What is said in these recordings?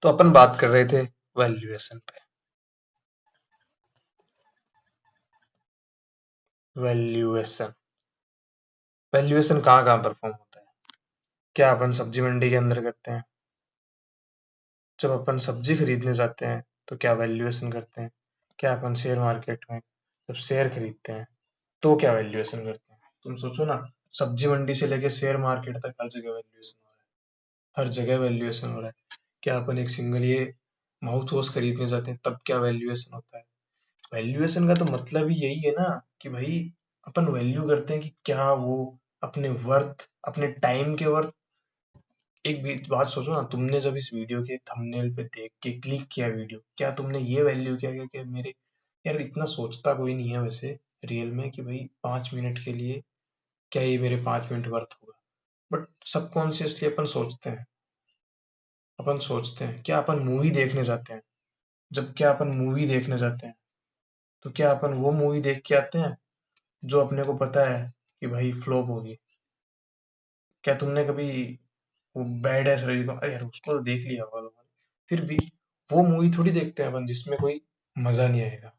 तो अपन बात कर रहे थे वैल्यूएशन पे। वैल्यूएशन वैल्यूएशन कहाँ कहाँ परफॉर्म होता है? क्या अपन सब्जी मंडी के अंदर करते हैं? जब अपन सब्जी खरीदने जाते हैं तो क्या वैल्यूएशन करते हैं? क्या अपन शेयर मार्केट में जब शेयर खरीदते हैं तो क्या वैल्यूएशन करते हैं? तुम सोचो ना, सब्जी मंडी से लेके शेयर मार्केट तक हर जगह वैल्यूएशन हो रहा है। हर जगह वैल्यूएशन हो रहा है। क्या अपन एक सिंगल ये माउथ वॉश खरीदने जाते हैं तब क्या वैल्यूएशन होता है? वैल्यूएशन का तो मतलब ही यही है ना कि भाई अपन वैल्यू करते हैं कि क्या वो अपने वर्थ, अपने टाइम के वर्थ। एक भी बात सोचो ना, तुमने जब इस वीडियो के थंबनेल पे देख के क्लिक किया वीडियो, क्या तुमने ये वैल्यू किया कि मेरे यार इतना सोचता कोई नहीं है वैसे रियल में कि भाई 5 मिनट के लिए क्या ये मेरे 5 मिनट वर्थ होगा। बट सबकॉन्शियसली अपन सोचते हैं क्या अपन मूवी देखने जाते हैं। जब क्या अपन मूवी देखने जाते हैं तो क्या अपन वो मूवी देख के आते हैं जो अपने को पता है कि भाई फ्लॉप होगी? क्या तुमने कभी वो बैड एस रवि को, अरे यार उसको तो देख लिया होगा लोगों ने, फिर भी वो मूवी थोड़ी देखते हैं अपन जिसमें कोई मजा नहीं आएगा।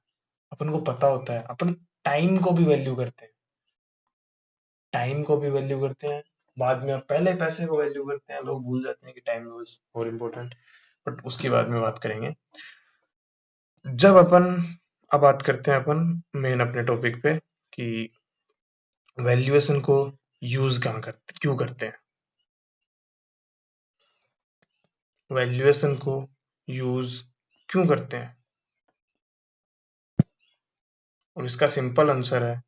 अपन को पता होता है, अपन टाइम को भी वैल्यू करते हैं। टाइम को भी वैल्यू करते हैं। बाद में पहले पैसे को वैल्यू करते हैं, लोग भूल जाते हैं कि time was more important. But उसकी बाद में बात करेंगे जब अपन, अब बात करते हैं अपन मेन अपने टॉपिक पे कि वैल्यूएशन को यूज कहाँ करते, क्यों करते हैं? वैल्यूएशन को यूज क्यों करते हैं? और इसका सिंपल आंसर है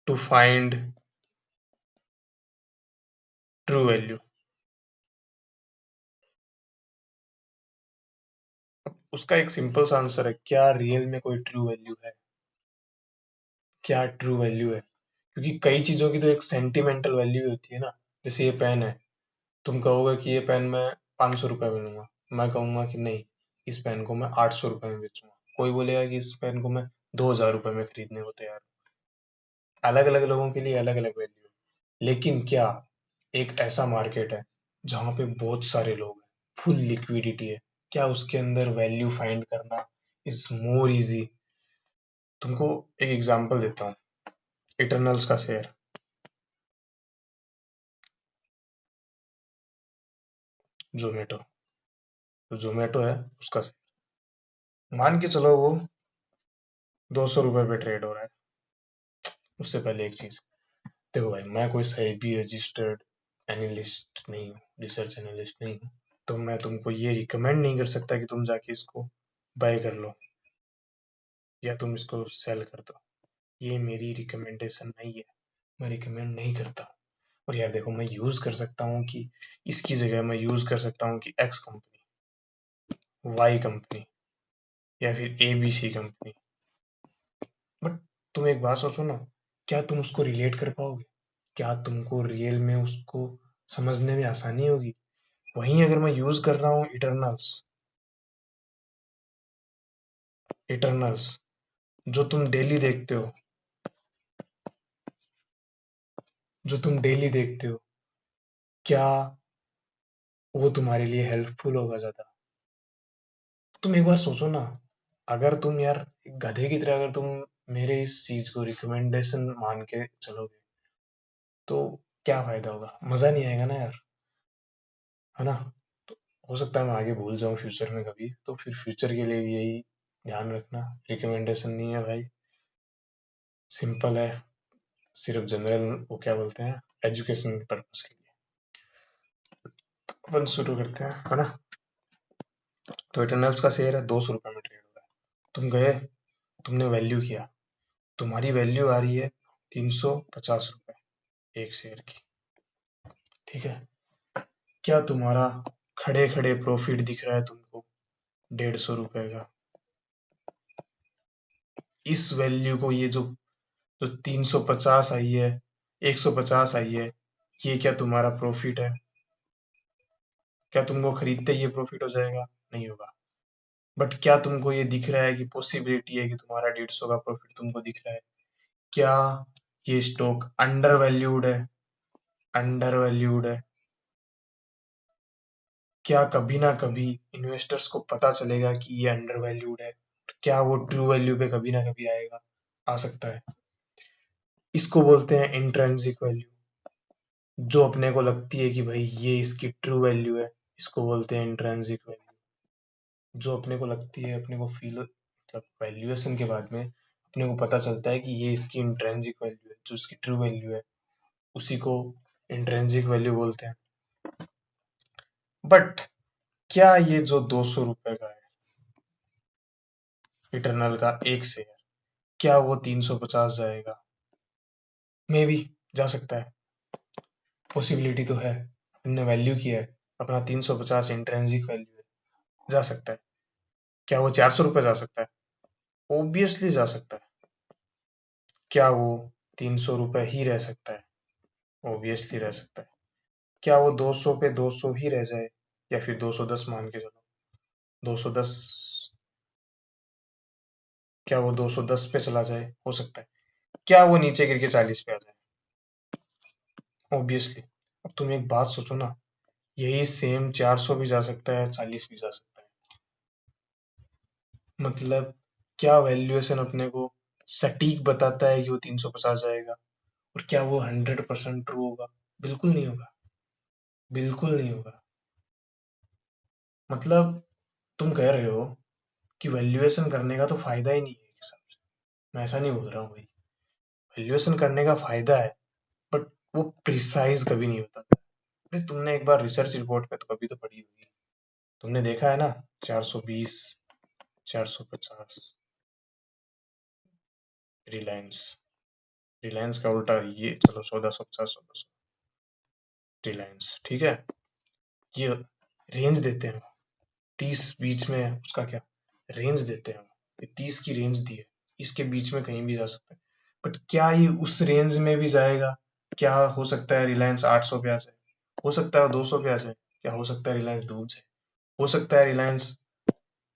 टू फाइंड ट्रू वैल्यू। उसका एक सिंपल सा आंसर है, क्या रियल में कोई ट्रू वैल्यू है? क्या ट्रू वैल्यू है? क्योंकि कई चीजों की तो एक सेंटिमेंटल वैल्यू भी होती है ना। जैसे ये पेन है, तुम कहोगे कि ये पेन मैं 500 रुपए में लूंगा, मैं कहूंगा कि नहीं, इस पेन को मैं 800 रुपए में बेचूंगा। कोई बोलेगा कि इस पेन को मैं 2000 रुपए में खरीदने को तैयार हूँ। अलग अलग लोगों के लिए अलग अलग वैल्यू। लेकिन क्या एक ऐसा मार्केट है जहाँ पे बहुत सारे लोग हैं, फुल लिक्विडिटी है, क्या उसके अंदर वैल्यू फाइंड करना इज मोर इजी? तुमको एक एग्जांपल देता हूँ, इटरनल्स का शेयर। जोमेटो, जो जोमेटो है उसका शेयर, मान के चलो वो 200 रुपए पे ट्रेड हो रहा है। उससे पहले एक चीज देखो भाई, मैं कोई सेबी रजिस्टर्ड एनालिस्ट नहीं हूँ, रिसर्च एनालिस्ट नहीं हूँ, तो मैं तुमको ये रिकमेंड नहीं कर सकता कि तुम जाके इसको बाय कर लो या तुम इसको सेल कर दो। ये मेरी रिकमेंडेशन नहीं है, मैं रिकमेंड नहीं करता। और यार देखो, मैं यूज कर सकता हूँ कि इसकी जगह मैं यूज कर सकता हूँ कि एक्स कंपनी, वाई कंपनी या फिर A B C company. But तुम एक बात सोचो ना, क्या तुम उसको रिलेट कर पाओगे? क्या तुमको रियल में उसको समझने में आसानी होगी? वहीं अगर मैं यूज कर रहा हूँ इटरनल्स, इटरनल्स जो तुम डेली देखते हो, जो तुम डेली देखते हो, क्या वो तुम्हारे लिए हेल्पफुल होगा ज्यादा? तुम एक बार सोचो ना, अगर तुम यार एक गधे की तरह अगर तुम मेरे इस चीज को रिकमेंडेशन मान के चलोगे तो क्या फायदा होगा? मजा नहीं आएगा ना यार, है ना? तो हो सकता है मैं आगे भूल जाऊं फ्यूचर में कभी, तो फिर फ्यूचर के लिए भी यही ध्यान रखना, रिकमेंडेशन नहीं है भाई, सिंपल है, सिर्फ जनरल वो क्या बोलते हैं, एजुकेशन पर्पस के लिए। अपन शुरू करते हैं, है ना? तो इटरनल्स का शेयर है, 200 रुपए में ट्रेड हो रहा है। तुम गए, तुमने वैल्यू किया, तुम्हारी वैल्यू आ रही है 350 रुपए एक शेयर की। ठीक है, क्या तुम्हारा खड़े खड़े प्रॉफिट दिख रहा है तुमको 150 रुपए का? इस वैल्यू को, ये जो जो 350 आई है, 150 आई है, ये क्या तुम्हारा प्रॉफिट है? क्या तुमको खरीदते ही ये प्रॉफिट हो जाएगा? नहीं होगा। बट क्या तुमको ये दिख रहा है कि पॉसिबिलिटी है कि तुम्हारा 150 का प्रॉफिट तुमको दिख रहा है? क्या ये स्टॉक अंडर वैल्यूड है? अंडर वैल्यूड है। क्या कभी ना कभी इन्वेस्टर्स को पता चलेगा कि ये अंडर वैल्यूड है? क्या वो ट्रू वैल्यू पे कभी ना कभी आएगा? आ सकता है। इसको बोलते हैं इंट्रिंसिक वैल्यू। जो अपने को लगती है कि भाई ये इसकी ट्रू वैल्यू है, इसको बोलते हैं इंट्रिंसिक वैल्यू। जो अपने को लगती है, अपने को फील, मतलब वैल्यूएशन के बाद में अपने को पता चलता है कि ये इसकी इंट्रिंसिक वैल्यू है, जो इसकी ट्रू वैल्यू है, उसी को इंट्रिंसिक वैल्यू बोलते हैं। बट क्या ये जो 200 रुपए का है इटरनल का एक शेयर, क्या वो 350 जाएगा? मे बी जा सकता है, पॉसिबिलिटी तो है। हमने वैल्यू किया है, अपना 350 इंट्रिंसिक वैल्यू है, जा सकता है। क्या वो 400 रुपये जा सकता है? ऑब्वियसली जा सकता है। क्या वो 300 रुपये ही रह सकता है? ऑब्वियसली रह सकता है। क्या वो 200 पे 200 ही रह जाए, या फिर 210 मान के चलो, 210, क्या वो 210 पे चला जाए? हो सकता है। क्या वो नीचे गिर के 40 पे आ जाए? ऑब्वियसली। अब तुम एक बात सोचो ना, यही सेम 400 भी जा सकता है, 40 भी जा सकता है। मतलब क्या वैल्यूएशन अपने को सटीक बताता है कि वो 350 जाएगा? और क्या वो 100% ट्रू होगा? बिल्कुल नहीं होगा। बिल्कुल नहीं होगा। मतलब तुम कह रहे हो कि वैल्यूएशन करने का तो फायदा ही नहीं है एक हिसाब से। मैं ऐसा नहीं बोल रहा हूँ भाई, वैल्यूएशन करने का फायदा है, बट वो प्रिसाइज कभी नहीं बताता। अरे तुमने एक बार रिसर्च रिपोर्ट पे तो कभी तो पढ़ी होगी, तुमने देखा है ना, 420, 450, रिलायंस, रिलायंस का उल्टा ये, चलो 1450, 1600, रिलायंस, ठीक है। ये रेंज देते हैं, 30 बीच में उसका क्या रेंज देते हैं, ये 30 की रेंज दी है, इसके बीच में कहीं भी जा सकता है। बट क्या ये उस रेंज में भी जाएगा? क्या हो सकता है रिलायंस 800 पे आ जाए, हो सकता है 200 पे आ जाए, क्या हो सकता है रिलायंस डूब जाए, हो सकता है रिलायंस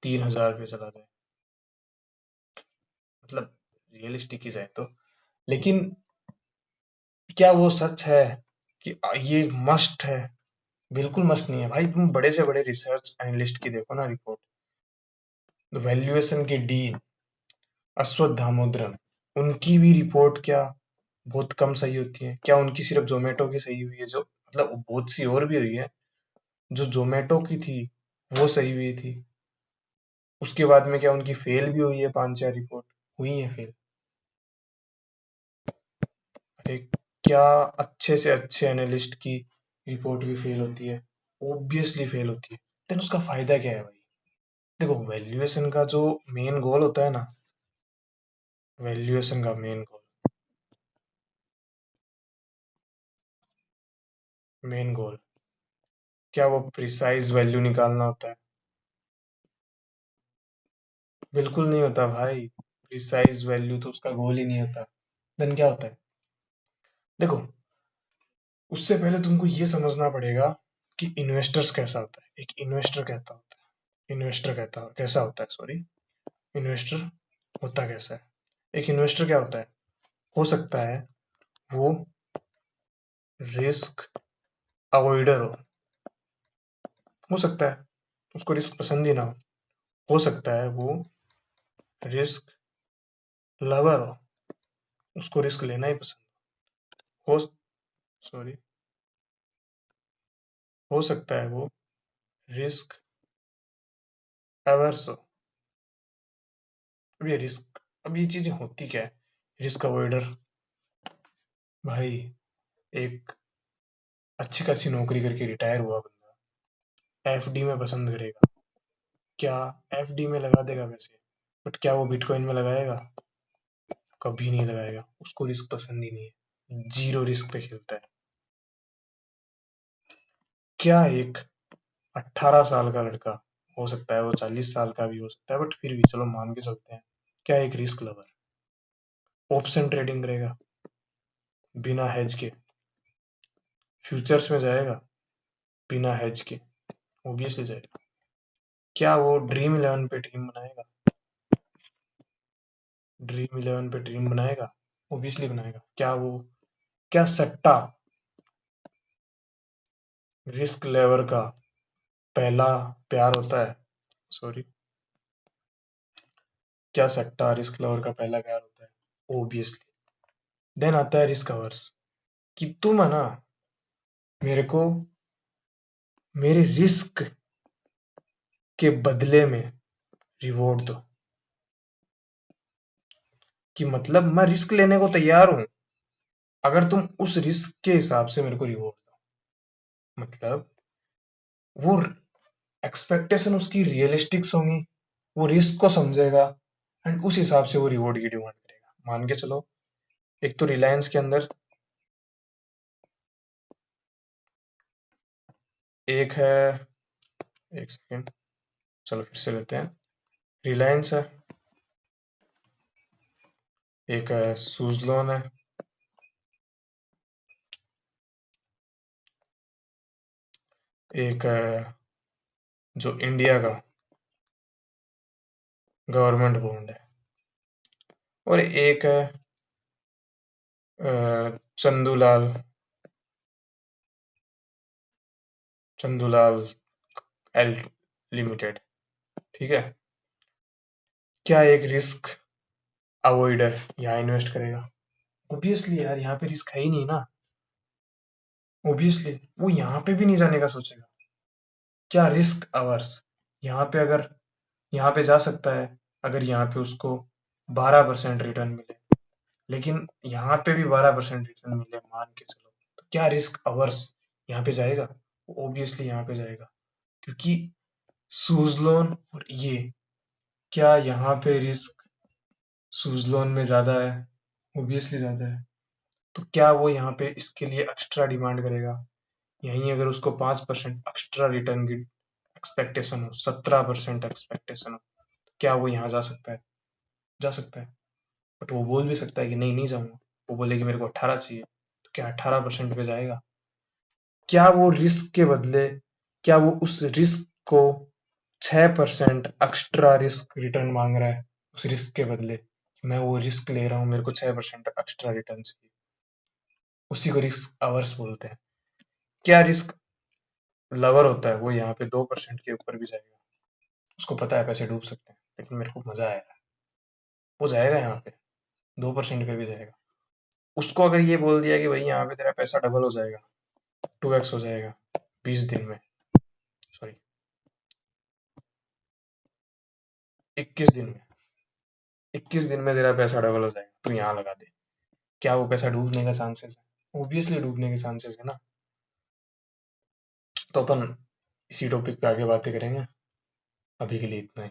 3000 पे चला जाए, मतलब रियलिस्टिक ही जाए तो। लेकिन क्या वो सच है कि ये मस्ट है? बिल्कुल मस्ट नहीं है भाई। तुम बड़े से बड़े रिसर्च एनालिस्ट की देखो ना रिपोर्ट, वैल्यूएशन के डीन अश्वत्थ दामोदरन, उनकी भी रिपोर्ट क्या बहुत कम सही होती है? क्या उनकी सिर्फ जोमेटो की सही हुई है? जो मतलब बहुत सी और भी हुई है, जो जोमेटो की थी वो सही हुई थी। उसके बाद में क्या उनकी फेल भी हुई है? 5-4 रिपोर्ट हुई है फेल। अरे क्या अच्छे से अच्छे एनालिस्ट की रिपोर्ट भी फेल होती है? ऑब्वियसली फेल होती है। देन उसका फायदा क्या है भाई? देखो वैल्यूएशन का जो मेन गोल होता है ना, वैल्यूएशन का मेन गोल क्या वो प्रिसाइज वैल्यू निकालना होता है? बिल्कुल नहीं होता भाई। प्रिसाइज वैल्यू तो उसका गोल ही नहीं होता। देन क्या होता है? देखो, उससे पहले तुमको ये समझना पड़ेगा कि इन्वेस्टर्स कैसा होता है, एक इन्वेस्टर कहता होता है, इन्वेस्टर कहता कैसा होता है, सॉरी, इन्वेस्टर होता कैसा है? एक इन्वेस्टर क्या होता है? हो सकता है वो रिस्क अवॉइडर हो सकता है उसको रिस्क पसंद ही ना हो सकता है वो रिस्क लवर हो, उसको रिस्क लेना ही पसंद हो, सॉरी, हो सकता है वो रिस्क एवर्स हो। अब ये रिस्क, अब ये चीजें होती क्या है? रिस्क अवॉइडर भाई, एक अच्छी खासी नौकरी करके रिटायर हुआ बंदा एफडी में पसंद करेगा, क्या एफडी में लगा देगा पैसे? बट क्या वो बिटकॉइन में लगाएगा? कभी नहीं लगाएगा, उसको रिस्क पसंद ही नहीं है, जीरो रिस्क पे खेलता है। क्या एक 18 साल का लड़का, हो सकता है वो 40 साल का भी हो सकता है, बट फिर भी चलो मान के चलते हैं, क्या एक रिस्क लवर ऑप्शन ट्रेडिंग करेगा बिना हेज के? फ्यूचर्स में जाएगा बिना हेज के? ऑब्वियसली जाएगा। क्या वो ड्रीम इलेवन पे टीम बनाएगा? ड्रीम इलेवन पे ड्रीम बनाएगा? ऑब्वियसली बनाएगा। क्या वो, क्या सट्टा रिस्क लेवर का पहला प्यार होता है, सॉरी, क्या सट्टा रिस्क लवर का पहला प्यार होता है? ओबियसली। देन आता है रिस्क अवर्स, कि तुम है ना मेरे को मेरे रिस्क के बदले में रिवॉर्ड दो, कि मतलब मैं रिस्क लेने को तैयार हूं अगर तुम उस रिस्क के हिसाब से मेरे को रिवॉर्ड दो। मतलब वो एक्सपेक्टेशन उसकी रियलिस्टिक्स होंगी, वो रिस्क को समझेगा एंड उस हिसाब से वो रिवॉर्ड की डिमांड करेगा। मान के चलो, एक तो रिलायंस के अंदर एक है, एक सेकेंड, चलो फिर से लेते हैं। रिलायंस है, एक है सुजलॉन है, एक है जो इंडिया का गवर्नमेंट बॉन्ड है, और एक है चंदूलाल, चंदूलाल एल लिमिटेड। ठीक है, क्या एक रिस्क अवॉइडर यहाँ इन्वेस्ट करेगा? ऑब्वियसली यार, यहाँ पे रिस्क है ही नहीं ना। ऑब्वियसली वो यहाँ पे भी नहीं जाने का सोचेगा। क्या रिस्क अवर्स, यहाँ पे अगर यहाँ पे जा सकता है अगर यहाँ पे उसको 12% रिटर्न मिले, लेकिन यहाँ पे भी 12% रिटर्न मिले मान के चलो, तो क्या रिस्क अवर्स यहाँ पे जाएगा? ऑब्वियसली यहाँ पे जाएगा, क्योंकि सूजलोन और ये, क्या यहाँ पे रिस्क सूजलोन में ज्यादा है? ऑब्वियसली ज्यादा है। तो क्या वो यहाँ पे इसके लिए एक्स्ट्रा डिमांड करेगा? यहीं अगर उसको 5% एक्स्ट्रा रिटर्न की एक्सपेक्टेशन हो, 17% एक्सपेक्टेशन हो, तो क्या वो यहाँ जा सकता है? जा सकता है। बट वो बोल भी सकता है कि नहीं, नहीं जाऊंगा। वो बोले कि मेरे को 18 चाहिए, तो क्या 18% पे जाएगा? क्या वो रिस्क के बदले, क्या वो उस रिस्क को 6% एक्स्ट्रा रिस्क रिटर्न मांग रहा है? उस रिस्क के बदले मैं वो रिस्क ले रहा हूँ, मेरे को 6% एक्स्ट्रा रिटर्न चाहिए, उसी को रिस्क अवर्स बोलते हैं। क्या रिस्क लवर होता है, वो यहाँ पे 2% के ऊपर भी जाएगा, उसको पता है पैसे डूब सकते हैं, लेकिन मेरे को मजा आएगा, वो जाएगा यहाँ पे, 2% पे भी जाएगा। उसको अगर ये बोल दिया कि भाई यहाँ पे तेरा पैसा डबल हो जाएगा, 2x हो जाएगा 20 दिन में, सॉरी 21 दिन में, 21 दिन में तेरा पैसा डबल हो जाएगा, तू यहाँ लगा दे। क्या वो पैसा डूबने का चांसेस है? ऑब्वियसली डूबने के चांसेस है ना। तो अपन इसी टॉपिक पे आगे बातें करेंगे, अभी के लिए इतना ही।